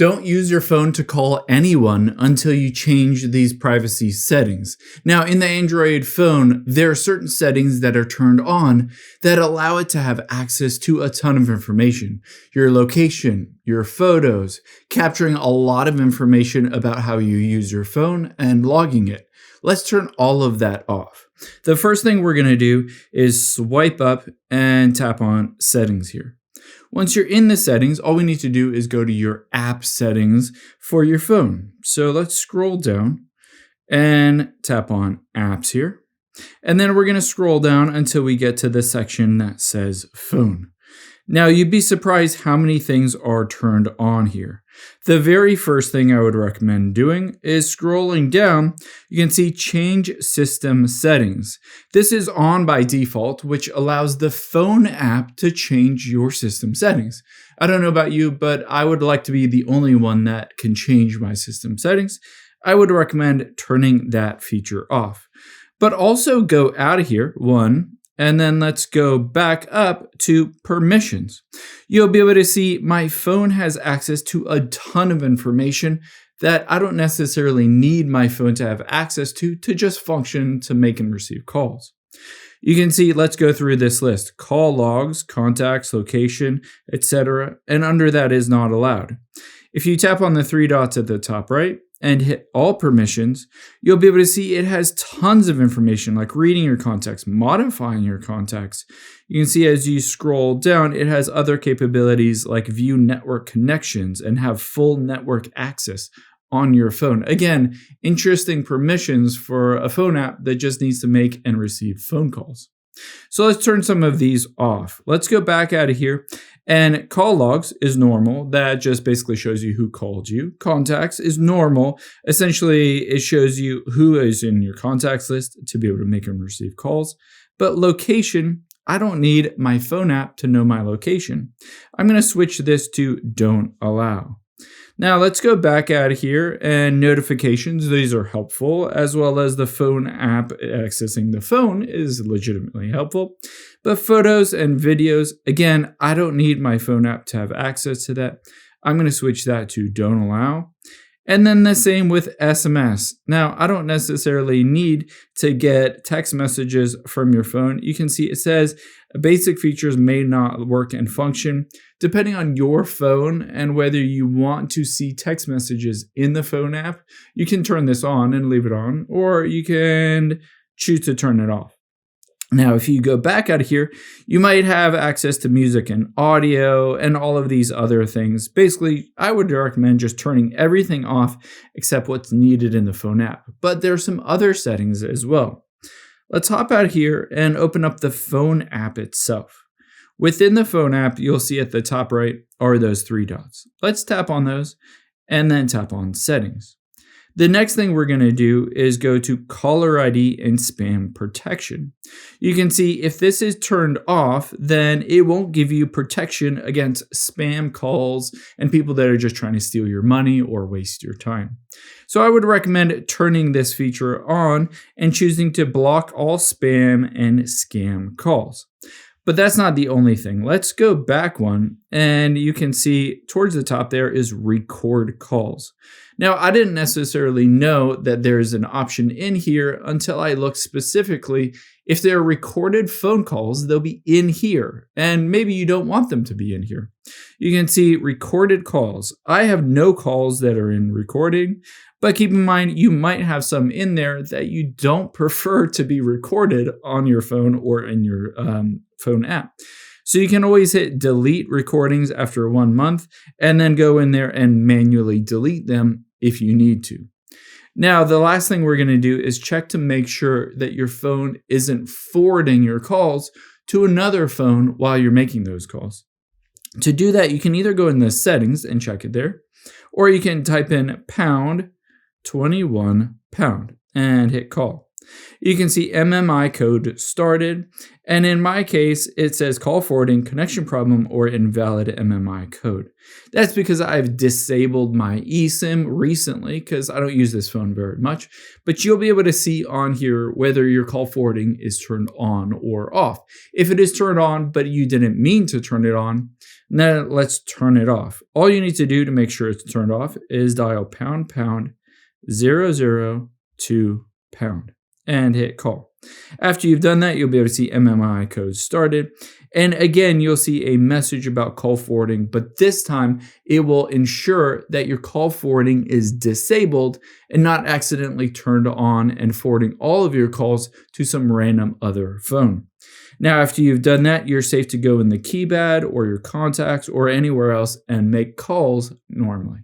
Don't use your phone to call anyone until you change these privacy settings. Now, in the Android phone, there are certain settings that are turned on that allow it to have access to a ton of information. Your location, your photos, capturing a lot of information about how you use your phone and logging it. Let's turn all of that off. The first thing we're going to do is swipe up and tap on Settings here. Once you're in the settings, all we need to do is go to your app settings for your phone. So let's scroll down and tap on Apps here. And then we're going to scroll down until we get to the section that says Phone. Now, you'd be surprised how many things are turned on here. The very first thing I would recommend doing is scrolling down. You can see Change System Settings. This is on by default, which allows the phone app to change your system settings. I don't know about you, but I would like to be the only one that can change my system settings. I would recommend turning that feature off. But also go out of here, and then let's go back up to permissions. You'll be able to see my phone has access to a ton of information that I don't necessarily need my phone to have access to just function to make and receive calls. You can see, let's go through this list: call logs, contacts, location, etc. And under that is not allowed. If you tap on the three dots at the top right and hit all permissions, you'll be able to see it has tons of information like reading your contacts, modifying your contacts. You can see as you scroll down, it has other capabilities like view network connections and have full network access on your phone. Again, interesting permissions for a phone app that just needs to make and receive phone calls. So let's turn some of these off. Let's go back out of here. And call logs is normal. That just basically shows you who called you. Contacts is normal. Essentially, it shows you who is in your contacts list to be able to make and receive calls. But location, I don't need my phone app to know my location. I'm going to switch this to don't allow. Now let's go back out of here, and notifications, these are helpful, as well as the phone app accessing the phone is legitimately helpful. But photos and videos, again, I don't need my phone app to have access to that. I'm going to switch that to don't allow. And then the same with SMS. Now, I don't necessarily need to get text messages from your phone. You can see it says basic features may not work and function. Depending on your phone and whether you want to see text messages in the phone app, you can turn this on and leave it on, or you can choose to turn it off. Now, if you go back out of here, you might have access to music and audio and all of these other things. Basically, I would recommend just turning everything off except what's needed in the phone app. But there are some other settings as well. Let's hop out here and open up the phone app itself. Within the phone app, you'll see at the top right are those three dots. Let's tap on those and then tap on Settings. The next thing we're going to do is go to caller ID and spam protection. You can see if this is turned off, then it won't give you protection against spam calls and people that are just trying to steal your money or waste your time. So I would recommend turning this feature on and choosing to block all spam and scam calls. But that's not the only thing. Let's go back one, and you can see towards the top there is record calls. Now, I didn't necessarily know that there's an option in here until I looked specifically. If they're recorded phone calls, they'll be in here, and maybe you don't want them to be in here. You can see recorded calls. I have no calls that are in recording, but keep in mind, you might have some in there that you don't prefer to be recorded on your phone or in your phone app. So you can always hit delete recordings after 1 month and then go in there and manually delete them if you need to. Now, the last thing we're going to do is check to make sure that your phone isn't forwarding your calls to another phone while you're making those calls. To do that, you can either go in the settings and check it there, or you can type in #21# and hit call. You can see MMI code started, and in my case, it says call forwarding, connection problem, or invalid MMI code. That's because I've disabled my eSIM recently because I don't use this phone very much, but you'll be able to see on here whether your call forwarding is turned on or off. If it is turned on, but you didn't mean to turn it on, Now let's turn it off. All you need to do to make sure it's turned off is dial ##002# and hit call. After you've done that, you'll be able to see MMI codes started. And again, you'll see a message about call forwarding, but this time it will ensure that your call forwarding is disabled and not accidentally turned on and forwarding all of your calls to some random other phone. Now, after you've done that, you're safe to go in the keypad or your contacts or anywhere else and make calls normally.